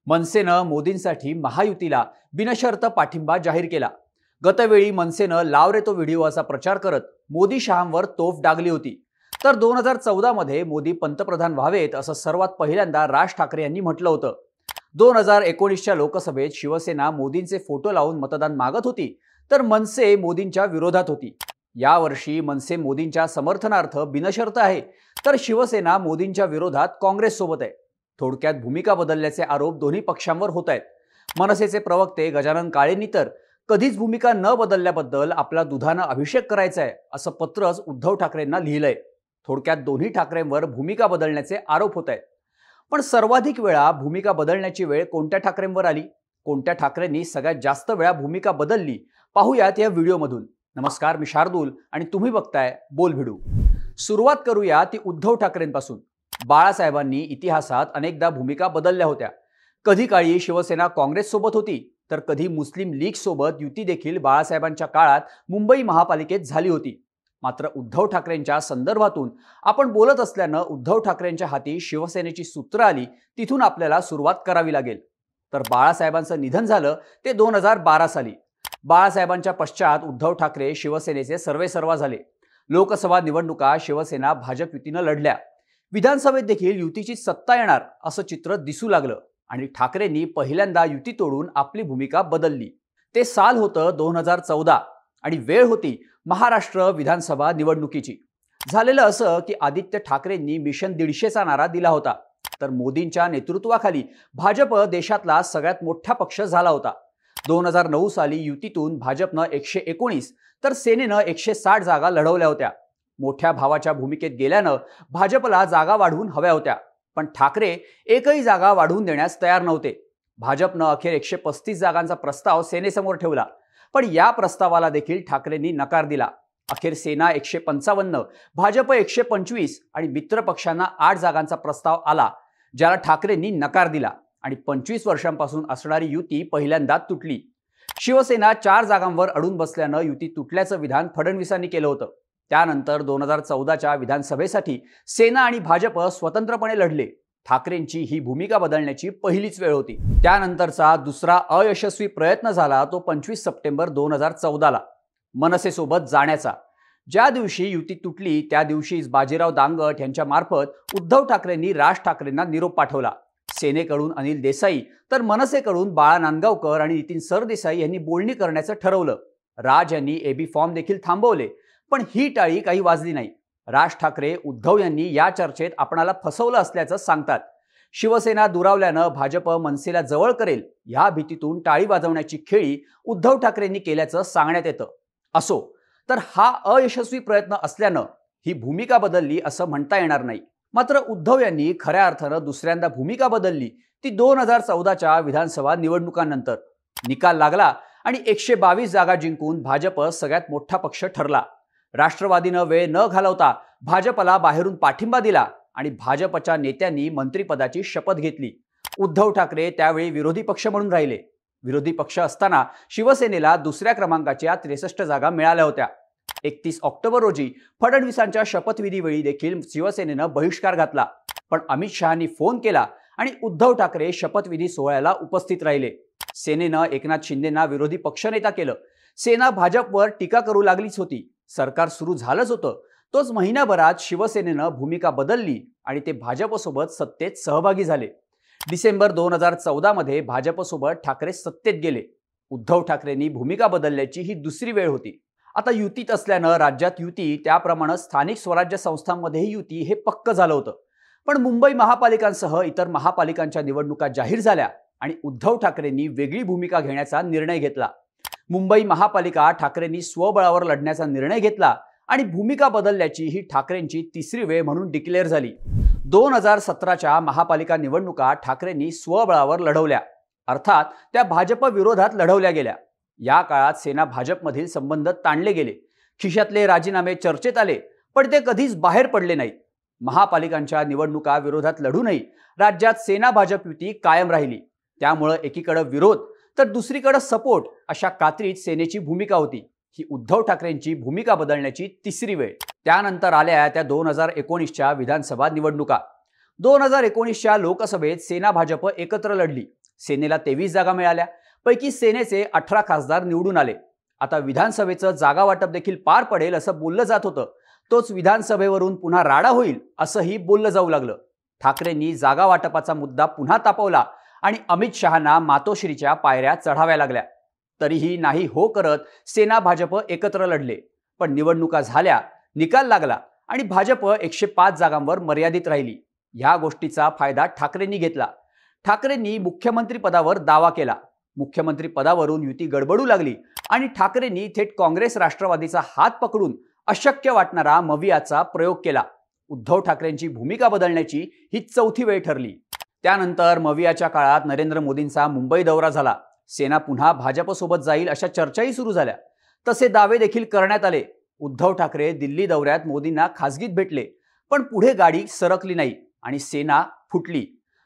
मनसेनं मोदींसाठी महायुतीला बिनशर्त पाठिंबा जाहीर केला। गतवेळी मनसेनं लाव रे तो व्हिडिओचा प्रचार करत मोदी शहांवर तोफ डागली होती। तर 2014 मध्ये मोदी पंतप्रधान व्हावेत असं सर्वात पहिल्यांदा राज ठाकरे यांनी म्हटलं होतं। 2019च्या लोकसभेत शिवसेना मोदींचे फोटो लावून मतदान मागत होती, तर मनसे मोदींच्या विरोधात होती। यावर्षी मनसे मोदींच्या समर्थनार्थ बिनशर्त आहे, तर शिवसेना मोदींच्या विरोधात काँग्रेस सोबत आहे। थोडक्यात भूमिका बदलल्याचे आरोप दोन्ही पक्षांवर होत आहेत। मनसेचे प्रवक्ते गजानन काळेंनी तर कधीच भूमिका न बदलल्याबद्दल आपला दुधानं अभिषेक करायचा आहे असं पत्रच उद्धव ठाकरेंना लिहिलंय। थोडक्यात दोन्ही ठाकरेंवर भूमिका बदलण्याचे आरोप होत आहेत। पण सर्वाधिक वेळा भूमिका बदलण्याची वेळ कोणत्या ठाकरेंवर आली? कोणत्या ठाकरेंनी सगळ्यात जास्त वेळा भूमिका बदलली? पाहूयात या व्हिडिओमधून। नमस्कार, मी शार्दूल आणि तुम्ही बघताय बोल भिडू। सुरुवात करूया ती उद्धव ठाकरेंपासून। बाळासाहेबांनी इतिहासात अनेकदा भूमिका बदलल्या होत्या। कधी काळी शिवसेना काँग्रेस सोबत होती, तर कधी मुस्लिम लीग सोबत युती देखील बाळासाहेबांच्या काळात मुंबई महापालिकेत झाली होती। मात्र उद्धव ठाकरेंच्या संदर्भातून आपण बोलत असल्यानं उद्धव ठाकरेंच्या हाती शिवसेनेची सूत्र आली, तिथून आपल्याला सुरुवात करावी लागेल। तर बाळासाहेबांचं निधन झालं ते 2012 साली। बाळासाहेबांच्या पश्चात उद्धव ठाकरे शिवसेनेचे सर्वेसर्वा झाले। लोकसभा निवडणुका शिवसेना भाजप युतीनं लढल्या। विधानसभेत देखील युतीची सत्ता येणार असं चित्र दिसू लागलं आणि ठाकरेंनी पहिल्यांदा युती तोडून आपली भूमिका बदलली। ते साल होतं 2014 आणि वेळ होती महाराष्ट्र विधानसभा निवडणुकीची। झालेलं असं की आदित्य ठाकरेंनी मिशन 150चा नारा दिला होता, तर मोदींच्या नेतृत्वाखाली भाजप देशातला सगळ्यात मोठा पक्ष झाला होता। 2009 साली युतीतून भाजपनं 119 तर सेनेनं 160 जागा लढवल्या होत्या। मोठ्या भावाच्या भूमिकेत गेल्यानं भाजपला जागा वाढवून हव्या होत्या, पण ठाकरे एकही जागा वाढवून देण्यास तयार नव्हते। भाजपनं अखेर 135 जागांचा प्रस्ताव सेनेसमोर ठेवला, पण या प्रस्तावाला देखील ठाकरेंनी नकार दिला। अखेर सेना 155, भाजप 125 आणि मित्र पक्षांना 8 जागांचा प्रस्ताव आला, ज्याला ठाकरेंनी नकार दिला आणि 25 वर्षांपासून असणारी युती पहिल्यांदा तुटली। शिवसेना 4 जागांवर अडून बसल्यानं युती तुटल्याचं विधान फडणवीसांनी केलं होतं। त्यानंतर 2014च्या विधानसभेसाठी सेना आणि भाजप स्वतंत्रपणे लढले। ठाकरेंची ही भूमिका बदलण्याची पहिलीच वेळ होती। त्यानंतरचा दुसरा अयशस्वी प्रयत्न झाला तो 25 सप्टेंबर 2014ला मनसेसोबत जाण्याचा। ज्या दिवशी युती तुटली त्या दिवशीच बाजीराव दांगट यांच्या मार्फत उद्धव ठाकरेंनी राज ठाकरेंना निरोप पाठवला। सेनेकडून अनिल देसाई तर मनसेकडून बाळा नांदगावकर आणि नितीन सरदेसाई यांनी बोलणी करण्याचं ठरवलं। राज यांनी एबी फॉर्म देखील थांबवले, पण ही टाळी काही वाजली नाही। राज ठाकरे उद्धव यांनी या चर्चेत आपणाला फसवलं असल्याचं सांगतात। शिवसेना दुरावल्यानं भाजप मनसेला जवळ करेल या भीतीतून टाळी वाजवण्याची खेळी उद्धव ठाकरेंनी केल्याचं सांगण्यात येतं। असो, तर हा अयशस्वी प्रयत्न असल्यानं ही भूमिका बदलली असं म्हणता येणार नाही। मात्र उद्धव यांनी खऱ्या अर्थानं दुसऱ्यांदा भूमिका बदलली ती 2014च्या विधानसभा निवडणुकांनंतर। निकाल लागला आणि 122 जागा जिंकून भाजप सगळ्यात मोठा पक्ष ठरला। राष्ट्रवादीनं वेळ न घालवता भाजपला बाहेरून पाठिंबा दिला आणि भाजपच्या नेत्यांनी मंत्रिपदाची शपथ घेतली। उद्धव ठाकरे त्यावेळी विरोधी पक्ष म्हणून राहिले। विरोधी पक्ष असताना शिवसेनेला दुसऱ्या क्रमांकाच्या 63 जागा मिळाल्या होत्या। 31 ऑक्टोबर रोजी फडणवीसांच्या शपथविधीवेळी देखील शिवसेनेनं बहिष्कार घातला, पण अमित शहांनी फोन केला आणि उद्धव ठाकरे शपथविधी सोहळ्याला उपस्थित राहिले। सेनेनं एकनाथ शिंदेंना विरोधी पक्षनेता केलं। सेना भाजपवर टीका करू लागलीच होती। सरकार सुरू झालंच होतं। तोच महिन्याभरात शिवसेनेनं भूमिका बदलली आणि ते भाजपसोबत सत्तेत सहभागी झाले। डिसेंबर 2014 मध्ये भाजपसोबत ठाकरे सत्तेत गेले। उद्धव ठाकरेंनी भूमिका बदलल्याची ही दुसरी वेळ होती। आता युतीत असल्यानं राज्यात युती, त्याप्रमाणे स्थानिक स्वराज्य संस्थांमध्येही युती हे पक्क झालं होतं। पण मुंबई महापालिकांसह इतर महापालिकांच्या निवडणुका जाहीर झाल्या आणि उद्धव ठाकरेंनी वेगळी भूमिका घेण्याचा निर्णय घेतला। मुंबई महापालिका ठाकरेंनी स्वबळावर लढण्याचा निर्णय घेतला आणि भूमिका बदलल्याची ही ठाकरेंची तिसरी वेळ म्हणून डिक्लेअर झाली। 2017च्या महापालिका निवडणुका ठाकरेंनी स्वबळावर लढवल्या, अर्थात त्या भाजप विरोधात लढवल्या गेल्या। या काळात सेना भाजपमधील संबंध ताणले गेले। खिशातले राजीनामे चर्चेत आले, पण ते कधीच बाहेर पडले नाहीत। महापालिकांच्या निवडणुका विरोधात लढूनही राज्यात सेना भाजप युती कायम राहिली। त्यामुळे एकीकडे विरोध तर दुसरीकडे सपोर्ट अशा कात्रीत सेनेची भूमिका होती। ही उद्धव ठाकरेंची भूमिका बदलण्याची तिसरी वेळ। त्यानंतर आल्या त्या 2019च्या विधानसभा निवडणुका। 2019च्या लोकसभेत सेना भाजप एकत्र लढली। सेनेला 23 जागा मिळाल्या, पैकी सेनेचे 18 खासदार निवडून आले. आता विधानसभेचं जागा वाटप देखील पार पडेल असं बोललं जात होतं. तोच विधानसभेवरून पुन्हा राडा होईल असंही बोललं जाऊ लागलं. ठाकरेंनी जागा वाटपाचा मुद्दा पुन्हा तापवला आणि अमित शहांना मातोश्रीच्या पायऱ्या चढाव्या लागल्या. तरीही नाही हो करत सेना भाजप एकत्र लढले. पण निवडणुका झाल्या, निकाल लागला आणि भाजप 105 जागांवर मर्यादित राहिली. ह्या गोष्टीचा फायदा ठाकरेंनी घेतला. ठाकरेंनी मुख्यमंत्री पदावर दावा केला. मुख्यमंत्री पदावरून युती गडबडू लागली आणि ठाकरेंनी थेट काँग्रेस राष्ट्रवादीचा हात पकडून अशक्य वाटणारा मवियाचा प्रयोग केला. उद्धव ठाकरेंची भूमिका बदलण्याची ही चौथी वेळ ठरली. त्यानंतर मवियाच्या काळात नरेंद्र मोदींचा मुंबई दौरा झाला. सेना पुन्हा भाजपसोबत जाईल अशा चर्चाही सुरू झाल्या. तसे दावे देखील करण्यात आले. उद्धव ठाकरे दिल्ली दौऱ्यात मोदींना खासगीत भेटले, पण पुढे गाडी सरकली नाही आणि सेना फुटली.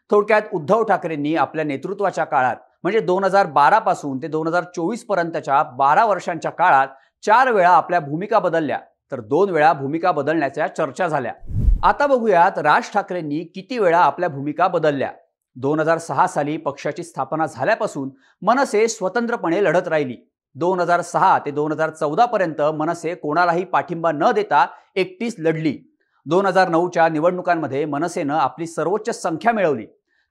थोडक्यात उद्धव ठाकरेंनी आपल्या नेतृत्वाच्या काळात म्हणजे 2012 पासून ते 2024 पर्यंतच्या 12 वर्षांच्या काळात 4 वेळा आपल्या भूमिका बदलल्या, तर 2 वेळा भूमिका बदलण्याच्या चर्चा झाल्या. आता बघूयात राज ठाकरेंनी किती वेळा आपल्या भूमिका बदलल्या. 2006 साली पक्षाची स्थापना झाल्यापासून मनसे स्वतंत्रपणे लढत राहिली. 2006 ते 2014 पर्यंत मनसे कोणालाही पाठिंबा न देता एकटीच लढली. 2009च्या निवडणुकांमध्ये मनसेनं आपली सर्वोच्च संख्या मिळवली.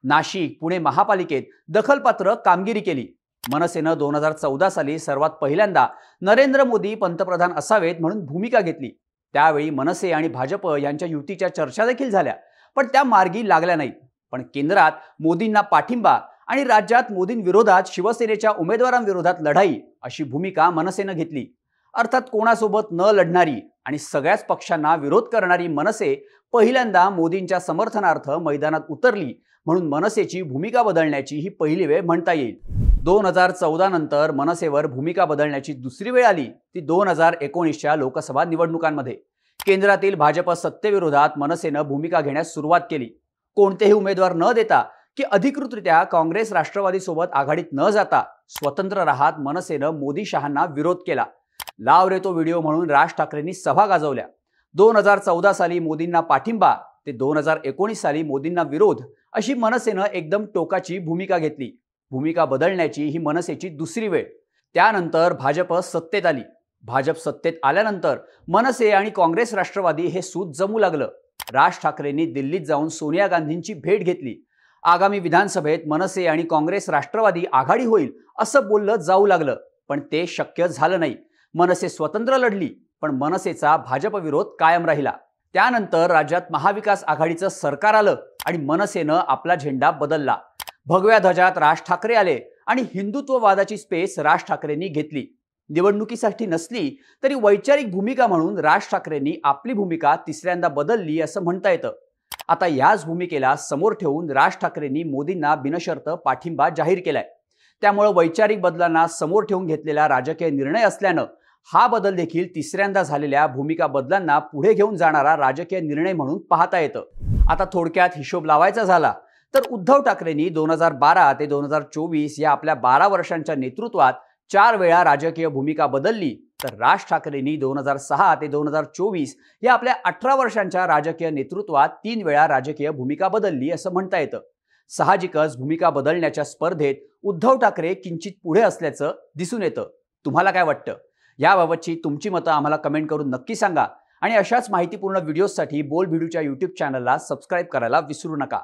नाशिक, पुणे महापालिकेत दखलपात्र कामगिरी केली. मनसेनं 2014 साली सर्वात पहिल्यांदा नरेंद्र मोदी पंतप्रधान असावेत म्हणून भूमिका घेतली. त्यावेळी मनसे आणि भाजप यांच्या युतीच्या चर्चा देखील झाल्या, पण त्या मार्गी लागल्या नाहीत. पण केंद्रात मोदींना पाठिंबा आणि राज्यात मोदींविरोधात शिवसेनेच्या उमेदवारांविरोधात लढाई अशी भूमिका मनसेनं घेतली. अर्थात कोणासोबत न लढणारी आणि सगळ्याच पक्षांना विरोध करणारी मनसे पहिल्यांदा मोदींच्या समर्थनार्थ मैदानात उतरली, म्हणून मनसेची भूमिका बदलण्याची ही पहिली वेळ म्हणता येईल. 2014 नंतर मनसेवर भूमिका बदलण्याची दुसरी वेळ आली ती 2019च्या लोकसभा निवडणुकांमध्ये. केंद्रातील भाजप सत्तेविरोधात मनसेनं भूमिका घेण्यास सुरुवात केली. कोणतेही उमेदवार न देता की अधिकृतरित्या काँग्रेस राष्ट्रवादी सोबत आघाडीत न जाता स्वतंत्र राहत मनसेनं मोदी शहांना विरोध केला. लाव रे तो व्हिडिओ म्हणून राज ठाकरेंनी सभा गाजवल्या. 2014 साली मोदींना पाठिंबा ते 2019 साली मोदींना विरोध अशी मनसेनं एकदम टोकाची भूमिका घेतली. भूमिका बदलण्याची ही मनसेची दुसरी वेळ. त्यानंतर भाजप सत्तेत आली. भाजप सत्तेत आल्यानंतर मनसे आणि काँग्रेस राष्ट्रवादी हे सूत जमू लागलं. राज ठाकरेंनी दिल्लीत जाऊन सोनिया गांधींची भेट घेतली. आगामी विधानसभेत मनसे आणि काँग्रेस राष्ट्रवादी आघाडी होईल असं बोललं जाऊ लागलं, पण ते शक्य झालं नाही. मनसे स्वतंत्र लढली, पण मनसेचा भाजप विरोध कायम राहिला. त्यानंतर राज्यात महाविकास आघाडीचं सरकार आलं आणि मनसेनं आपला झेंडा बदलला. भगव्या ध्वजात राज ठाकरे आले आणि हिंदुत्ववादाची स्पेस राज ठाकरेंनी घेतली. निवडणुकीसाठी नसली तरी वैचारिक भूमिका म्हणून राज ठाकरेंनी आपली भूमिका तिसऱ्यांदा बदलली असं म्हणता येतं. आता याच भूमिकेला समोर ठेवून राज ठाकरेंनी मोदींना बिनशर्त पाठिंबा जाहीर केलाय. त्यामुळे वैचारिक बदलांना समोर ठेवून घेतलेला राजकीय निर्णय असल्यानं हा बदल देखील तिसऱ्यांदा झालेल्या भूमिका बदलांना पुढे घेऊन जाणारा राजकीय निर्णय म्हणून पाहता येतं. आता थोडक्यात हिशोब लावायचा झाला तर उद्धव ठाकरेंनी 2012 ते 2024 या आपल्या 12 वर्षांच्या नेतृत्वात 4 वेळा राजकीय भूमिका बदलली, तर राज ठाकरेंनी 2006 ते 2024 या आपल्या 18 वर्षांच्या राजकीय नेतृत्वात 3 वेळा राजकीय भूमिका बदलली असं म्हणता येतं. साहजिकच भूमिका बदलण्याच्या स्पर्धेत उद्धव ठाकरे किंचित पुढे असल्याचं दिसून येतं. तुम्हाला काय वाटतं? याबाबतची तुमची मतं आम्हाला कमेंट करून नक्की सांगा आणि अशाच माहितीपूर्ण व्हिडिओसाठी बोल्ड व्हिडिओच्या YouTube चॅनलला सबस्क्राईब करायला विसरू नका.